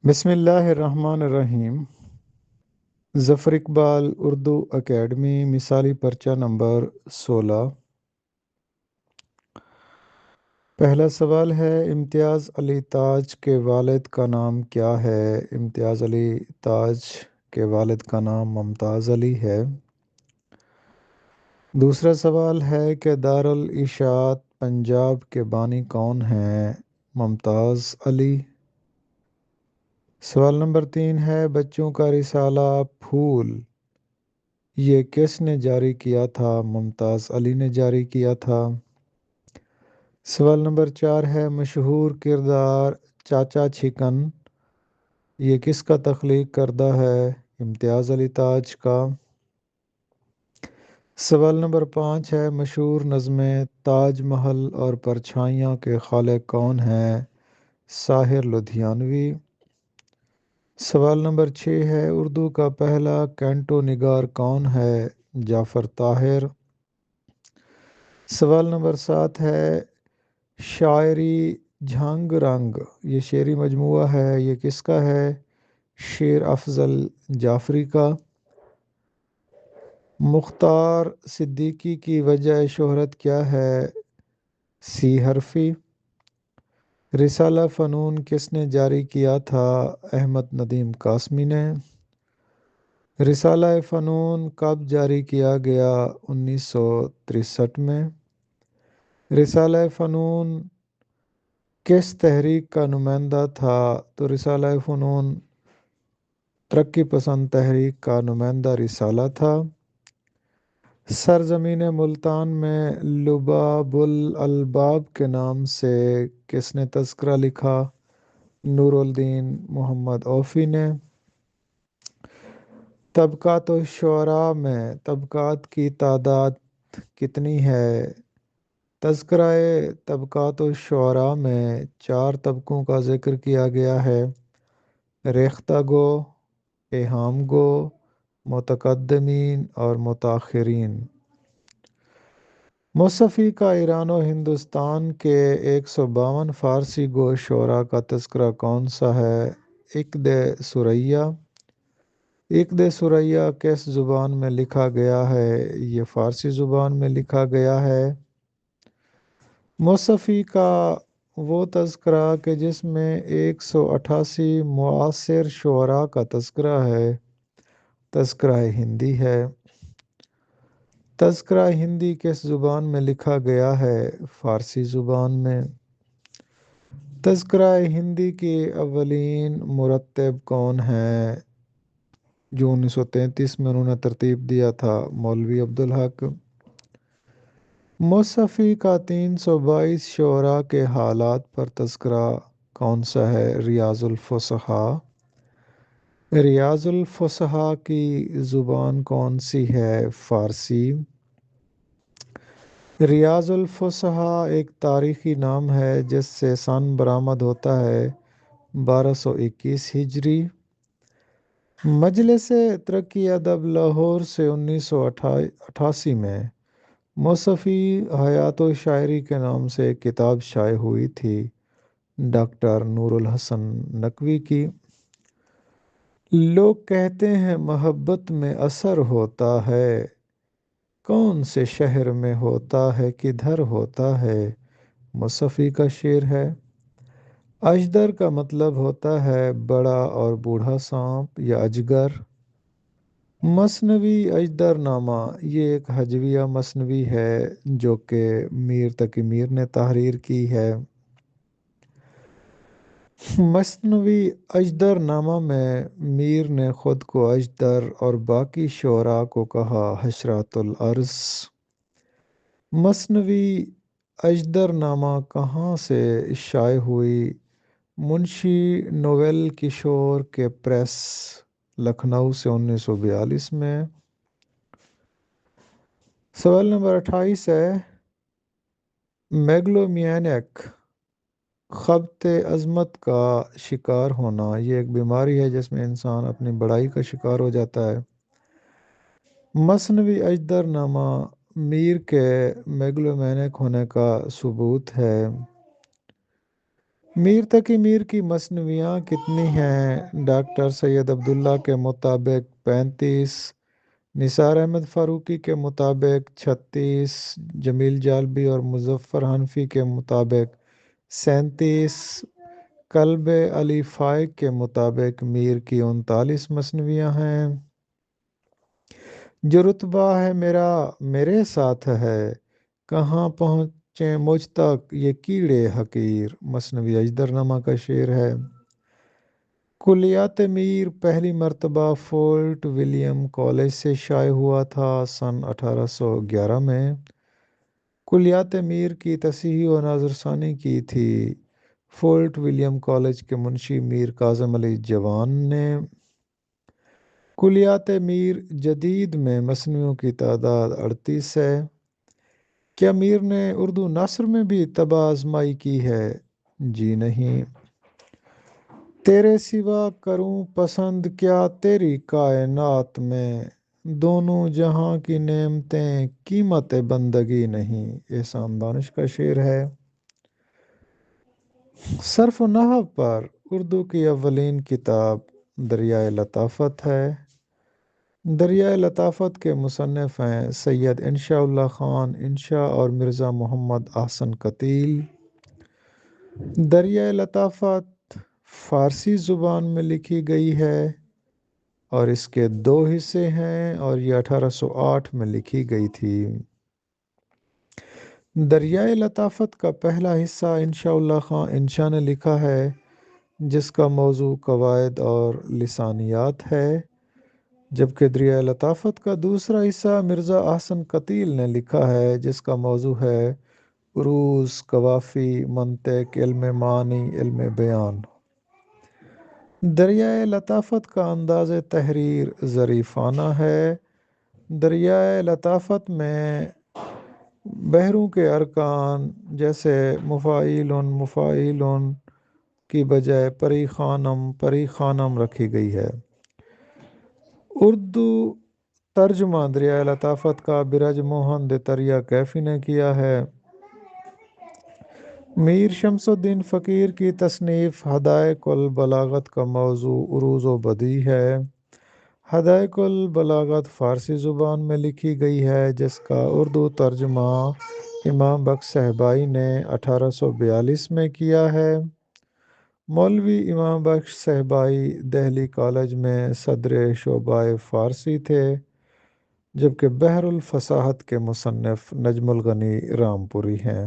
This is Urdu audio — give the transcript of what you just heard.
بسم اللہ الرحمن الرحیم۔ ظفر اقبال اردو اکیڈمی مثالی پرچہ نمبر 16۔ پہلا سوال ہے، امتیاز علی تاج کے والد کا نام کیا ہے؟ امتیاز علی تاج کے والد کا نام ممتاز علی ہے۔ دوسرا سوال ہے کہ دارالاشاعت پنجاب کے بانی کون ہیں؟ ممتاز علی۔ سوال نمبر 3 ہے، بچوں کا رسالہ پھول یہ کس نے جاری کیا تھا؟ ممتاز علی نے جاری کیا تھا۔ سوال نمبر 4 ہے، مشہور کردار چاچا چھکن یہ کس کا تخلیق کردہ ہے؟ امتیاز علی تاج کا۔ سوال نمبر 5 ہے، مشہور نظمیں تاج محل اور پرچھائیاں کے خالق کون ہیں؟ ساحر لدھیانوی۔ سوال نمبر 6 ہے، اردو کا پہلا کینٹو نگار کون ہے؟ جعفر طاہر۔ سوال نمبر 7 ہے، شاعری جھنگ رنگ یہ شعری مجموعہ ہے یہ کس کا ہے؟ شیر افضل جعفری کا۔ مختار صدیقی کی وجہ شہرت کیا ہے؟ سی حرفی۔ رسالہ فنون کس نے جاری کیا تھا؟ احمد ندیم قاسمی نے۔ رسالہ فنون کب جاری کیا گیا؟ 1963 میں۔ رسالہ فنون کس تحریک کا نمائندہ تھا؟ تو رسالہ فنون ترقی پسند تحریک کا نمائندہ رسالہ تھا۔ سرزمین ملتان میں لباب الالباب کے نام سے کس نے تذکرہ لکھا؟ نور الدین محمد اوفی نے۔ طبقات الشعراء میں طبقات کی تعداد کتنی ہے؟ تذکرہ طبقات الشعراء میں 4 طبقوں کا ذکر کیا گیا ہے: ریختہ گو، ایہام گو، متقدمین اور متاخرین۔ مصفی کا ایران و ہندوستان کے 152 فارسی گو شعراء کا تذکرہ کون سا ہے؟ عقد ثریا۔ عقد ثریا کس زبان میں لکھا گیا ہے؟ یہ فارسی زبان میں لکھا گیا ہے۔ مصفی کا وہ تذکرہ کہ جس میں 188 معاصر شعراء کا تذکرہ ہے، تذکرہ ہندی ہے۔ تذکرہ ہندی کس زبان میں لکھا گیا ہے؟ فارسی زبان میں۔ تذکرہ ہندی کے اولین مرتب کون ہیں؟ جو 1933 میں انہوں نے ترتیب دیا تھا، مولوی عبدالحق۔ مصفی کا 322 شعراء کے حالات پر تذکرہ کون سا ہے؟ ریاض الفصحاء۔ ریاض الفصحاء کی زبان کون سی ہے؟ فارسی۔ ریاض الفصحاء ایک تاریخی نام ہے جس سے سن برآمد ہوتا ہے 1221 ہجری۔ مجلس ترقی ادب لاہور سے 1988 میں مصفی حیات و شاعری کے نام سے ایک کتاب شائع ہوئی تھی، ڈاکٹر نور الحسن نقوی کی۔ لوگ کہتے ہیں محبت میں اثر ہوتا ہے، کون سے شہر میں ہوتا ہے کدھر ہوتا ہے؟ مصفی کا شعر ہے۔ اژدر کا مطلب ہوتا ہے بڑا اور بوڑھا سانپ یا اجگر۔ مثنوی اژدر نامہ یہ ایک ہجویہ مثنوی ہے جو کہ میر تقی میر نے تحریر کی ہے۔ مثنوی اژدر نامہ میں میر نے خود کو اژدر اور باقی شعراء کو کہا حشرات الارض۔ مثنوی اژدر نامہ کہاں سے شائع ہوئی؟ منشی نویل کشور کے پریس، لکھنؤ سے 1942 میں۔ سوال نمبر 28 ہے، میگلومینک خبط عظمت کا شکار ہونا یہ ایک بیماری ہے جس میں انسان اپنی بڑائی کا شکار ہو جاتا ہے۔ مثنوی اژدر نامہ میر کے میگلومینک ہونے کا ثبوت ہے۔ میر تقی میر کی مثنویاں کتنی ہیں؟ ڈاکٹر سید عبداللہ کے مطابق 35، نثار احمد فاروقی کے مطابق 36، جمیل جالبی اور مظفر حنفی کے مطابق 37، کلب علی فائق کے مطابق میر کی 39 مثنویاں ہیں۔ جو رتبہ ہے میرا میرے ساتھ ہے، کہاں پہنچے مجھ تک یہ کیڑے حقیر، مثنوی اجدرنامہ کا شعر ہے۔ کلیات میر پہلی مرتبہ فورٹ ولیم کالج سے شائع ہوا تھا سن 1811 میں۔ کلیات میر کی تصحیح و نظر ثانی کی تھی فورٹ ولیم کالج کے منشی میر کاظم علی جوان نے۔ کلیات میر جدید میں مثنویوں کی تعداد 38 ہے۔ کیا میر نے اردو نثر میں بھی طبع آزمائی کی ہے؟ جی نہیں۔ تیرے سوا کروں پسند کیا تیری کائنات میں، دونوں جہاں کی نعمتیں قیمت بندگی نہیں، احسان دانش کا شعر ہے۔ صرف و نحو پر اردو کی اولین کتاب دریائے لطافت ہے۔ دریائے لطافت کے مصنف ہیں سید انشاء اللہ خان انشا اور مرزا محمد احسن قتیل۔ دریائے لطافت فارسی زبان میں لکھی گئی ہے اور اس کے 2 حصے ہیں اور یہ 1808 میں لکھی گئی تھی۔ دریائے لطافت کا پہلا حصہ انشاء اللہ خان انشا نے لکھا ہے، جس کا موضوع قواعد اور لسانیات ہے، جبکہ دریائے لطافت کا دوسرا حصہ مرزا احسن قتیل نے لکھا ہے، جس کا موضوع ہے عروض، قوافی، منطق، علم معنی، علم بیان۔ دریائے لطافت کا انداز تحریر ظریفانہ ہے۔ دریائے لطافت میں بحروں کے ارکان جیسے مفاعیلن کی بجائے پری خانم رکھی گئی ہے۔ اردو ترجمہ دریائے لطافت کا برج موہن دتریا کیفی نے کیا ہے۔ میر شمس الدین فقیر کی تصنیف حدائق البلاغت کا موضوع عروض و بدیع ہے۔ حدائق البلاغت فارسی زبان میں لکھی گئی ہے، جس کا اردو ترجمہ امام بخش صاحبائی نے 1842 میں کیا ہے۔ مولوی امام بخش صاحبائی دہلی کالج میں صدر شعبہ فارسی تھے، جبکہ بحر الفصاحت کے مصنف نجم الغنی رامپوری ہیں۔